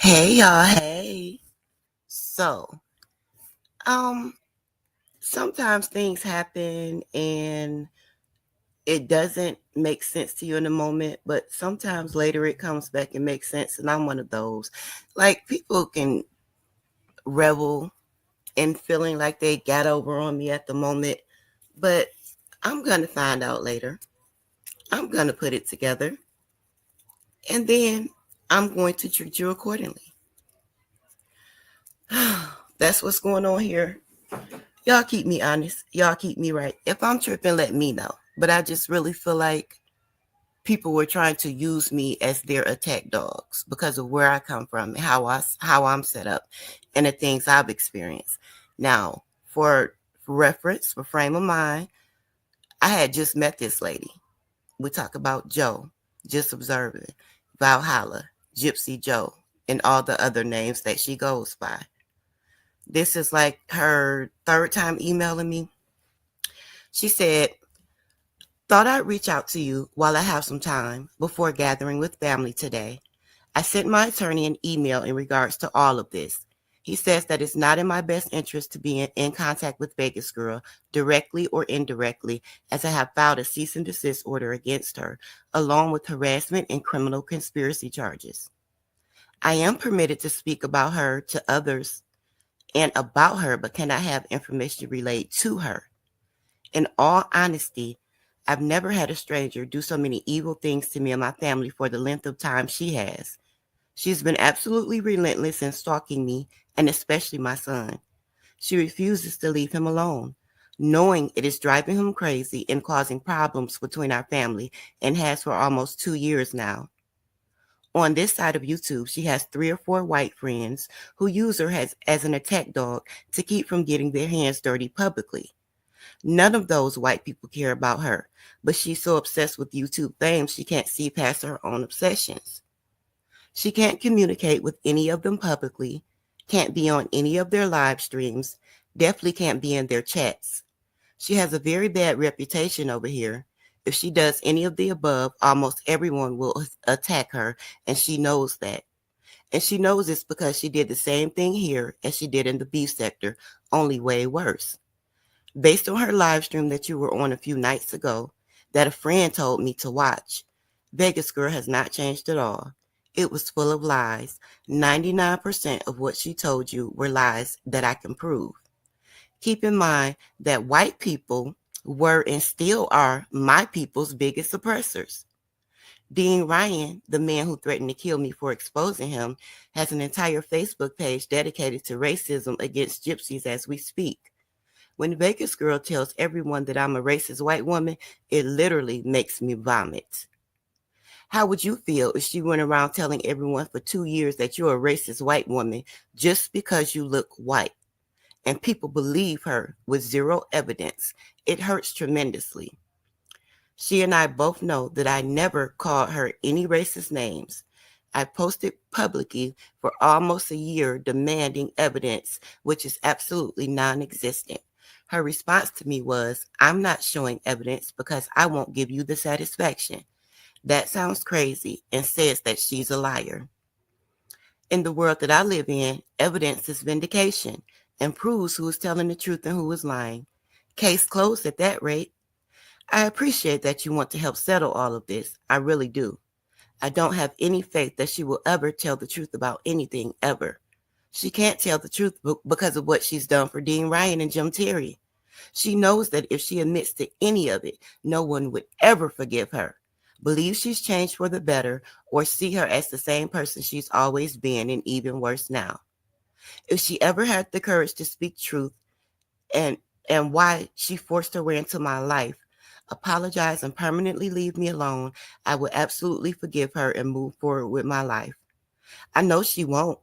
Hey y'all, hey. So, um, sometimes things happen and it doesn't make sense to you in the moment, but sometimes later it comes back and makes sense. And I'm one of those. Like, people can revel in feeling like they got over on me at the moment, but I'm going to find out later. I'm going to put it together, and then I'm going to treat you accordingly. That's what's going on here. Y'all keep me honest. Y'all keep me right. If I'm tripping, let me know. But I just really feel like people were trying to use me as their attack dogs because of where I come from, and how I'm set up, and the things I've experienced. Now, for reference, for frame of mind, I had just met this lady. We talk about Joe, just observing, Valhalla, Gypsy Joe, and all the other names that she goes by. This is like her third time emailing me. She said, "Thought I'd reach out to you while I have some time before gathering with family today. I sent my attorney an email in regards to all of this. He says that it's not in my best interest to be in contact with Vegas Girl, directly or indirectly, as I have filed a cease and desist order against her, along with harassment and criminal conspiracy charges. I am permitted to speak about her to others and about her, but cannot have information relayed to her. In all honesty, I've never had a stranger do so many evil things to me and my family for the length of time she has. She's been absolutely relentless in stalking me, and especially my son. She refuses to leave him alone, knowing it is driving him crazy and causing problems between our family, and has for almost 2 years now. On this side of YouTube, she has 3 or 4 white friends who use her as an attack dog to keep from getting their hands dirty publicly. None of those white people care about her, but she's so obsessed with YouTube fame she can't see past her own obsessions. She can't communicate with any of them publicly, can't be on any of their live streams, definitely can't be in their chats. She has a very bad reputation over here. If she does any of the above, almost everyone will attack her, and she knows that. And she knows it's because she did the same thing here as she did in the beef sector, only way worse. Based on her live stream that you were on a few nights ago, that a friend told me to watch, Vegas Girl has not changed at all. It was full of lies. 99% of what she told you were lies that I can prove. Keep in mind that white people were and still are my people's biggest oppressors. Dean Ryan, the man who threatened to kill me for exposing him, has an entire Facebook page dedicated to racism against gypsies as we speak. When Vegas Girl tells everyone that I'm a racist white woman, it literally makes me vomit. How would you feel if she went around telling everyone for 2 years that you're a racist white woman just because you look white, and people believe her with zero evidence? It hurts tremendously. She and I both know that I never called her any racist names. I posted publicly for almost a year demanding evidence, which is absolutely non existent. Her response to me was, "I'm not showing evidence because I won't give you the satisfaction." That sounds crazy and says that she's a liar. In the world that I live in, evidence is vindication and proves who is telling the truth and who is lying. Case closed at that rate. I appreciate that you want to help settle all of this. I really do. I don't have any faith that she will ever tell the truth about anything ever. She can't tell the truth because of what she's done for Dean Ryan and Jim Terry. She knows that if she admits to any of it, no one would ever forgive her, believe she's changed for the better, or see her as the same person she's always been, and even worse now. If she ever had the courage to speak truth and why she forced her way into my life, apologize and permanently leave me alone, I would absolutely forgive her and move forward with my life. I know she won't,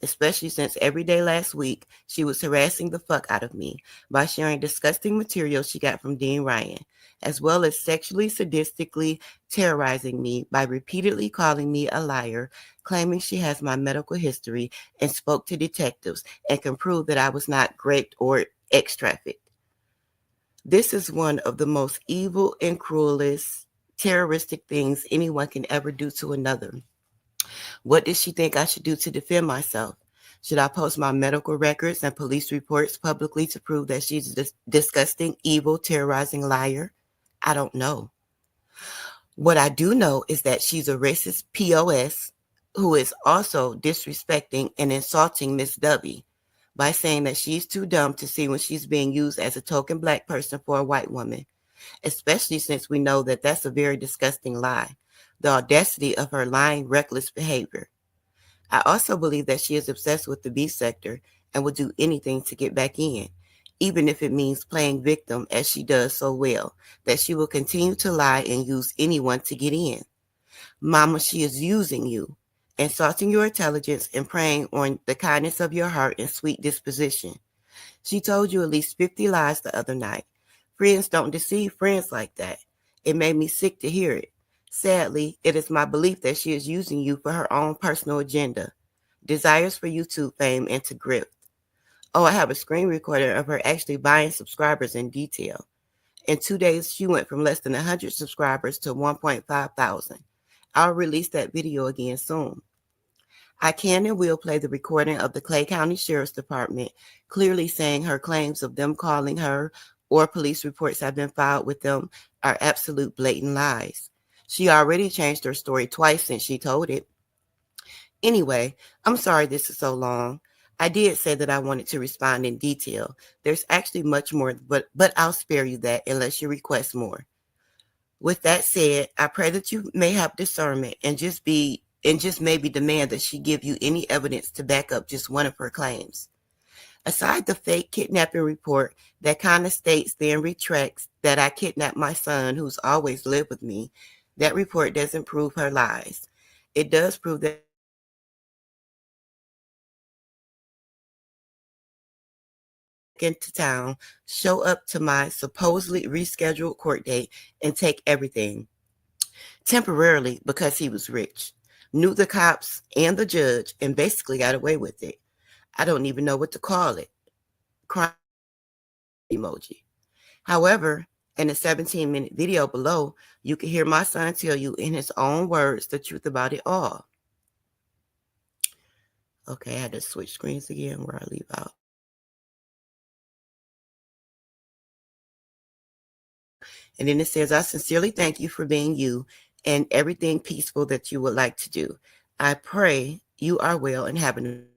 especially since every day last week she was harassing the fuck out of me by sharing disgusting material she got from Dean Ryan, as well as sexually sadistically terrorizing me by repeatedly calling me a liar, claiming she has my medical history and spoke to detectives and can prove that I was not raped or ex-trafficked. This is one of the most evil and cruelest terroristic things anyone can ever do to another. What does she think I should do to defend myself? Should I post my medical records and police reports publicly to prove that she's a disgusting, evil, terrorizing liar? I don't know. What I do know is that she's a racist POS who is also disrespecting and insulting Miss W by saying that she's too dumb to see when she's being used as a token black person for a white woman, especially since we know that that's a very disgusting lie. The audacity of her lying, reckless behavior. I also believe that she is obsessed with the B sector and will do anything to get back in, even if it means playing victim as she does so well, that she will continue to lie and use anyone to get in. Mama, she is using you, insulting your intelligence and preying on the kindness of your heart and sweet disposition. She told you at least 50 lies the other night. Friends don't deceive friends like that. It made me sick to hear it. Sadly, it is my belief that she is using you for her own personal agenda, desires for YouTube fame, and to grift. Oh, I have a screen recording of her actually buying subscribers in detail. In 2 days, she went from less than 100 subscribers to 1.5 thousand. I'll release that video again soon. I can and will play the recording of the Clay County Sheriff's Department clearly saying her claims of them calling her or police reports have been filed with them are absolute blatant lies. She already changed her story twice since she told it. Anyway, I'm sorry this is so long. I did say that I wanted to respond in detail. There's actually much more, but I'll spare you that unless you request more. With that said, I pray that you may have discernment and just maybe demand that she give you any evidence to back up just one of her claims. Aside the fake kidnapping report that kind of states then retracts that I kidnapped my son who's always lived with me, that report doesn't prove her lies. It does prove that into town, show up to my supposedly rescheduled court date, and take everything temporarily because he was rich, knew the cops and the judge, and basically got away with it. I don't even know what to call it. Crime emoji. However, in the 17-minute video below, you can hear my son tell you in his own words the truth about it all. Okay, I had to switch screens again where I leave out. And then it says, I sincerely thank you for being you and everything peaceful that you would like to do. I pray you are well and having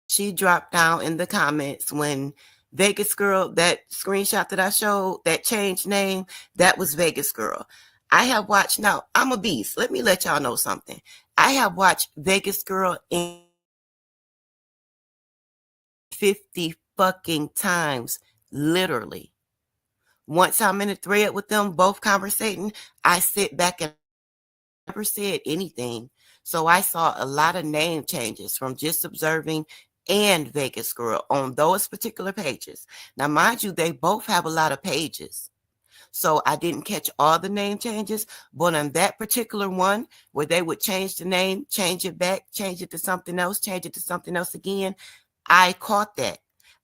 she dropped down in the comments when Vegas Girl, that screenshot that I showed, that changed name, that was Vegas Girl. I have watched, now I'm a beast. Let me let y'all know something. I have watched Vegas Girl in 50 fucking times, literally. Once I'm in a thread with them, both conversating, I sit back and never said anything. So I saw a lot of name changes from just observing and Vegas Girl on those particular pages. Now, mind you, they both have a lot of pages. So I didn't catch all the name changes, but on that particular one where they would change the name, change it back, change it to something else, change it to something else again, I caught that.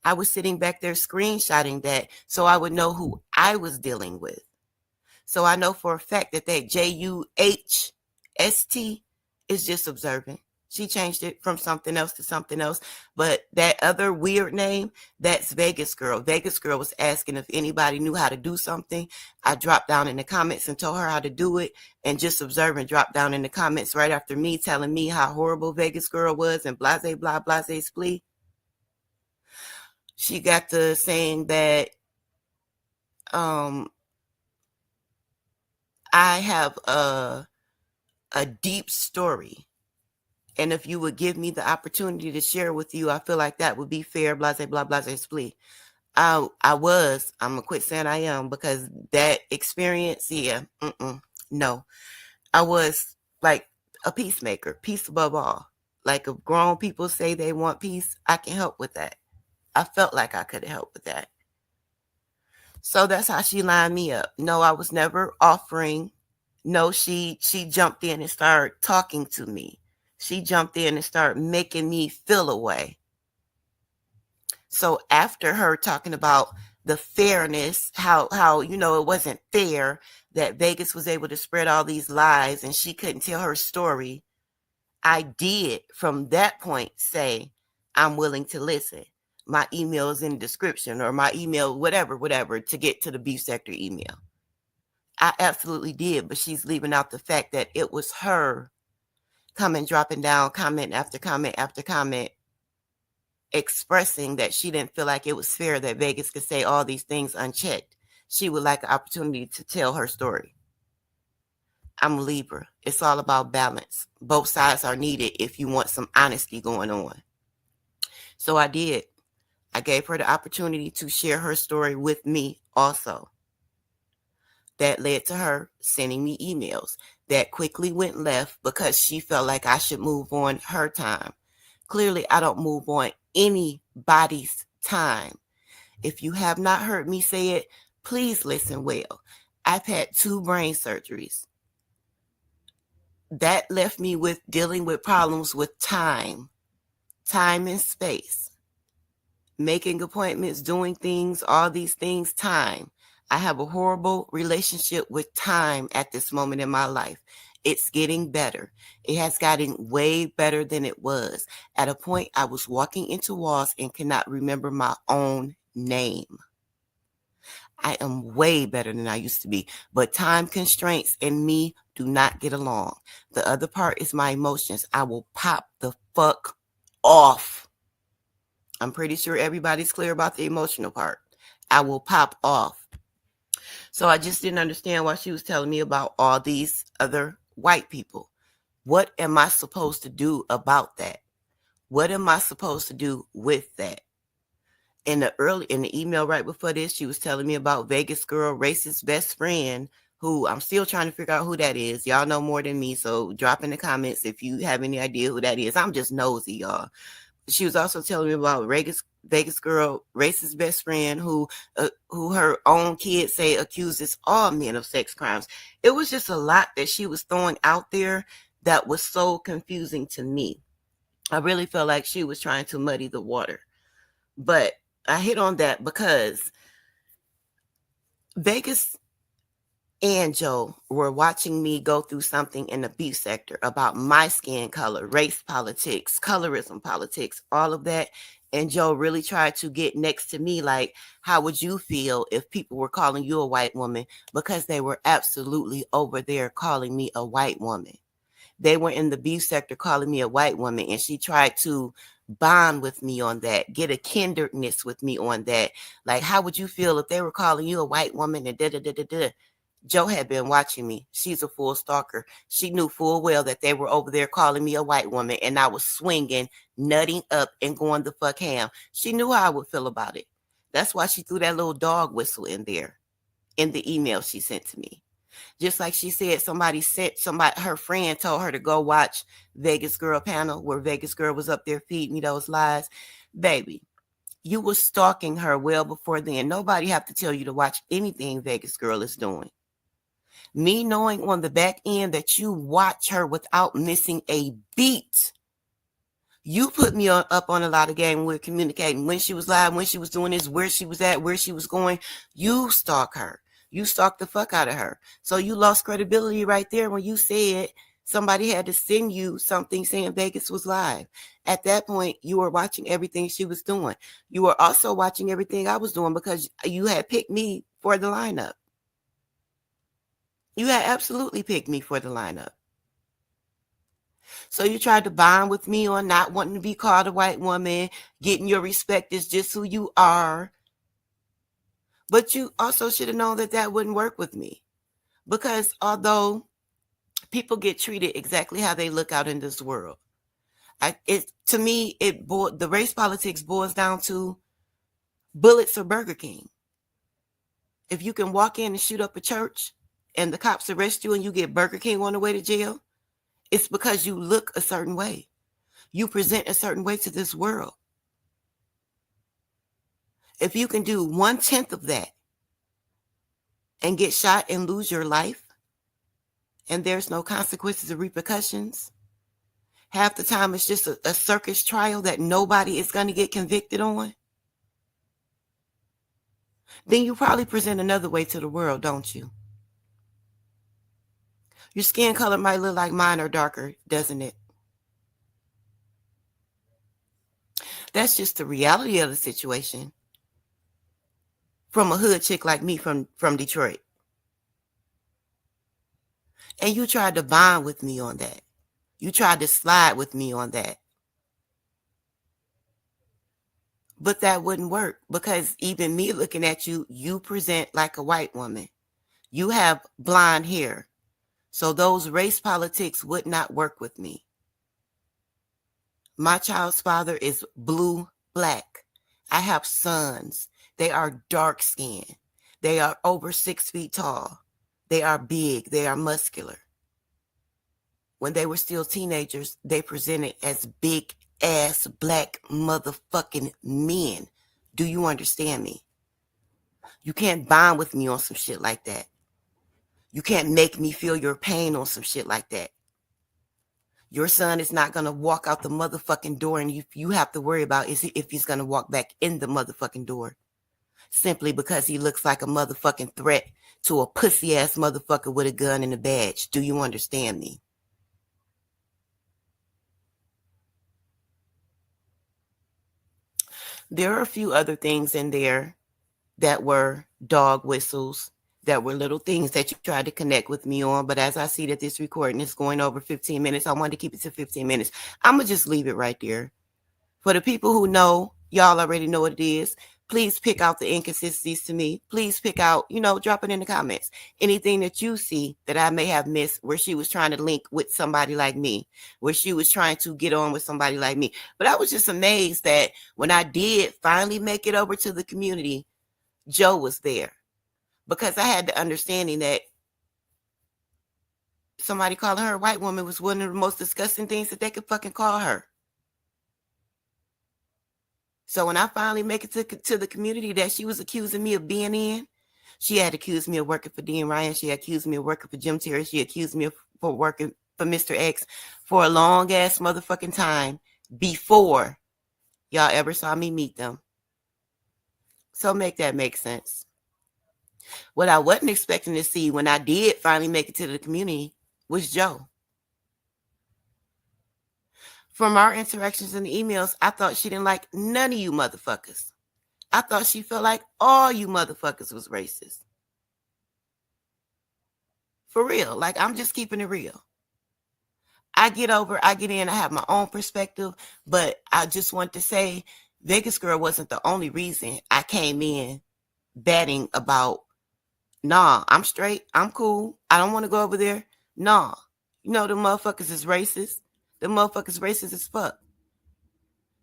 I was sitting back there screenshotting that so I would know who I was dealing with. So I know for a fact that JUHST is just observant. She changed it from something else to something else. But that other weird name, that's Vegas Girl. Vegas Girl was asking if anybody knew how to do something. I dropped down in the comments and told her how to do it. And just observant dropped down in the comments right after me telling me how horrible Vegas Girl was and blase, blah, blase, splee. She got to saying that I have a deep story. And if you would give me the opportunity to share with you, I feel like that would be fair, blase, blah, blase, splee. I'm gonna quit saying I am because that experience, no. I was like a peacemaker, peace above all. Like if grown people say they want peace, I can help with that. I felt like I could help with that. So that's how she lined me up. No, I was never offering. No, she jumped in and started talking to me. She jumped in and started making me feel away. So after her talking about the fairness, how it wasn't fair that Vegas was able to spread all these lies and she couldn't tell her story, I did from that point say, I'm willing to listen. My email is in the description, or my email, whatever, to get to the Beef Sector email. I absolutely did, but she's leaving out the fact that it was her dropping down comment after comment after comment, expressing that she didn't feel like it was fair that Vegas could say all these things unchecked. She would like an opportunity to tell her story. I'm a Libra. It's all about balance. Both sides are needed if you want some honesty going on. So I did. I gave her the opportunity to share her story with me also. That led to her sending me emails that quickly went left because she felt like I should move on her time. Clearly, I don't move on anybody's time. If you have not heard me say it, please listen well. I've had 2 brain surgeries. That left me with dealing with problems with time and space. Making appointments, doing things, all these things, time. I have a horrible relationship with time at this moment in my life. It's getting better. It has gotten way better than it was. At a point, I was walking into walls and cannot remember my own name. I am way better than I used to be, but time constraints and me do not get along. The other part is my emotions. I will pop the fuck off. I'm pretty sure everybody's clear about the emotional part. I will pop off. So I just didn't understand why she was telling me about all these other white people. What am I supposed to do about that? What am I supposed to do with that? In the email right before this, she was telling me about Vegas girl, racist best friend, who I'm still trying to figure out who that is. Y'all know more than me, so drop in the comments if you have any idea who that is. I'm just nosy, y'all. She was also telling me about Vegas girl, racist best friend, who her own kids say accuses all men of sex crimes. It was just a lot that she was throwing out there that was so confusing to me. I really felt like she was trying to muddy the water. But I hit on that because Vegas and Joe were watching me go through something in the Beef Sector about my skin color, race politics, colorism politics, all of that. And Joe really tried to get next to me, like, how would you feel if people were calling you a white woman? Because they were absolutely over there calling me a white woman. They were in the Beef Sector calling me a white woman, and she tried to bond with me on that, get a kindredness with me on that. Like, how would you feel if they were calling you a white woman and da-da-da-da-da? Joe had been watching me. She's a full stalker. She knew full well that they were over there calling me a white woman, and I was swinging, nutting up, and going the fuck ham. She knew how I would feel about it. That's why she threw that little dog whistle in there in the email she sent to me. Just like she said, her friend told her to go watch Vegas Girl panel where Vegas Girl was up there feeding me those lies. Baby, you were stalking her well before then. Nobody have to tell you to watch anything Vegas Girl is doing. Me knowing on the back end that you watch her without missing a beat. You put me up on a lot of game. We're communicating when she was live, when she was doing this, where she was at, where she was going. You stalk her. You stalked the fuck out of her. So you lost credibility right there when you said somebody had to send you something saying Vegas was live. At that point, you were watching everything she was doing. You were also watching everything I was doing because you had picked me for the lineup. You had absolutely picked me for the lineup. So you tried to bond with me on not wanting to be called a white woman, getting your respect is just who you are. But you also should have known that that wouldn't work with me. Because although people get treated exactly how they look out in this world, to me, the race politics boils down to bullets or Burger King. If you can walk in and shoot up a church and the cops arrest you and you get Burger King on the way to jail, it's because you look a certain way. You present a certain way to this world. If you can do 1/10 of that and get shot and lose your life, and there's no consequences or repercussions, half the time it's just a circus trial that nobody is going to get convicted on, then you probably present another way to the world, don't you? Your skin color might look like mine or darker, doesn't it? That's just the reality of the situation. From a hood chick like me from Detroit. And you tried to bond with me on that. You tried to slide with me on that. But that wouldn't work because even me looking at you, you present like a white woman. You have blonde hair. So those race politics would not work with me. My child's father is blue black. I have sons. They are dark skinned. They are over 6 feet tall. They are big. They are muscular. When they were still teenagers, they presented as big ass black motherfucking men. Do you understand me? You can't bond with me on some shit like that. You can't make me feel your pain on some shit like that. Your son is not going to walk out the motherfucking door and you have to worry about if he's going to walk back in the motherfucking door. Simply because he looks like a motherfucking threat to a pussy ass motherfucker with a gun and a badge. Do you understand me? There are a few other things in there that were dog whistles, that were little things that you tried to connect with me on. But as I see that this recording is going over 15 minutes, I wanted to keep it to 15 minutes. I'm going to just leave it right there. For the people who know, y'all already know what it is. Please pick out the inconsistencies to me. Please pick out, drop it in the comments. Anything that you see that I may have missed where she was trying to link with somebody like me, where she was trying to get on with somebody like me. But I was just amazed that when I did finally make it over to the community, Joe was there. Because I had the understanding that somebody calling her a white woman was one of the most disgusting things that they could fucking call her. So when I finally make it to the community that she was accusing me of being in, she had accused me of working for Dean Ryan. She accused me of working for Jim Terry. She accused me of working for Mr. X for a long ass motherfucking time before y'all ever saw me meet them. So make that make sense. What I wasn't expecting to see when I did finally make it to the community was Joe. From our interactions in the emails, I thought she didn't like none of you motherfuckers. I thought she felt like all you motherfuckers was racist. For real. Like, I'm just keeping it real. I get in, I have my own perspective, but I just want to say Vegas Girl wasn't the only reason I came in batting about, nah, I'm straight, I'm cool, I don't want to go over there. Nah, the motherfuckers is racist. The motherfuckers racist as fuck.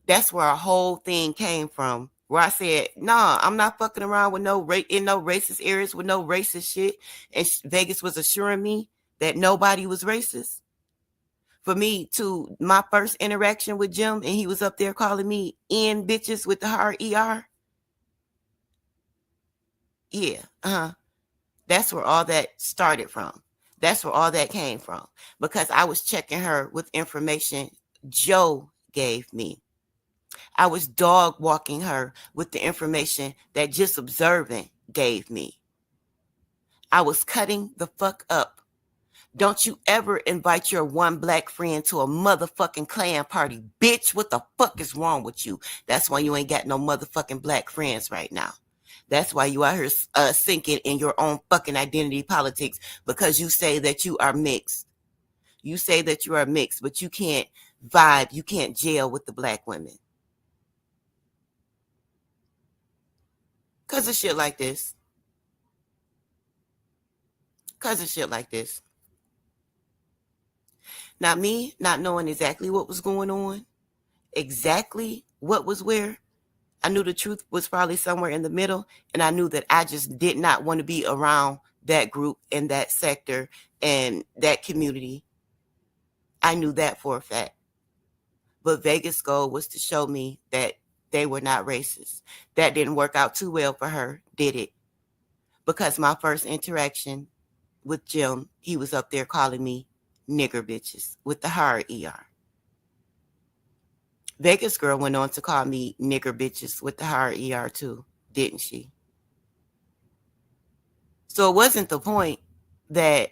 That's where our whole thing came from. Where I said, nah, I'm not fucking around with in no racist areas with no racist shit. And Vegas was assuring me that nobody was racist. For me, to my first interaction with Jim, and he was up there calling me N bitches with the hard ER. Yeah, that's where all that started from. That's where all that came from. Because I was checking her with information Joe gave me. I was dog walking her with the information that Just Observing gave me. I was cutting the fuck up. Don't you ever invite your one black friend to a motherfucking Klan party. Bitch, what the fuck is wrong with you? That's why you ain't got no motherfucking black friends right now. That's why you out here sinking in your own fucking identity politics, because you say that you are mixed. You say that you are mixed, but you can't vibe. You can't gel with the black women. Because of shit like this. Now, me not knowing exactly what was going on, exactly what was where, I knew the truth was probably somewhere in the middle, and I knew that I just did not want to be around that group and that sector and that community. I knew that for a fact. But Vegas' goal was to show me that they were not racist. That didn't work out too well for her, did it? Because my first interaction with Jim, he was up there calling me nigger bitches with the hard ER. Vegas girl went on to call me nigger bitches with the hard ER too, didn't she? So it wasn't the point that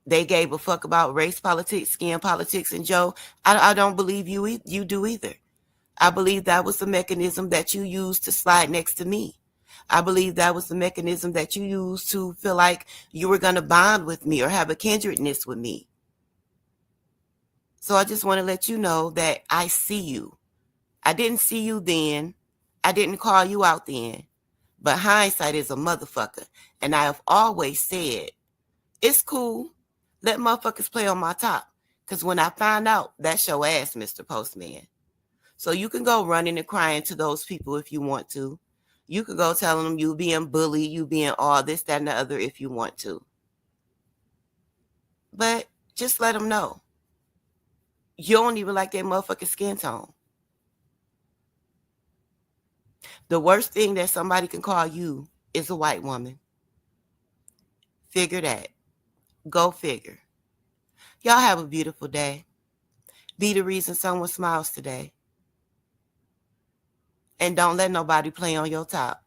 they gave a fuck about race politics, skin politics, and Joe. I don't believe you do either. I believe that was the mechanism that you used to slide next to me. I believe that was the mechanism that you used to feel like you were going to bond with me or have a kindredness with me. So I just want to let you know that I see you. I didn't see you then. I didn't call you out then. But hindsight is a motherfucker. And I have always said, it's cool. Let motherfuckers play on my top. Because when I find out, that's your ass, Mr. Postman. So you can go running and crying to those people if you want to. You could go telling them you being bullied, you being all this, that, and the other if you want to. But just let them know. You don't even like their motherfucking skin tone. The worst thing that somebody can call you is a white woman. Figure that. Go figure. Y'all have a beautiful day. Be the reason someone smiles today. And don't let nobody play on your top.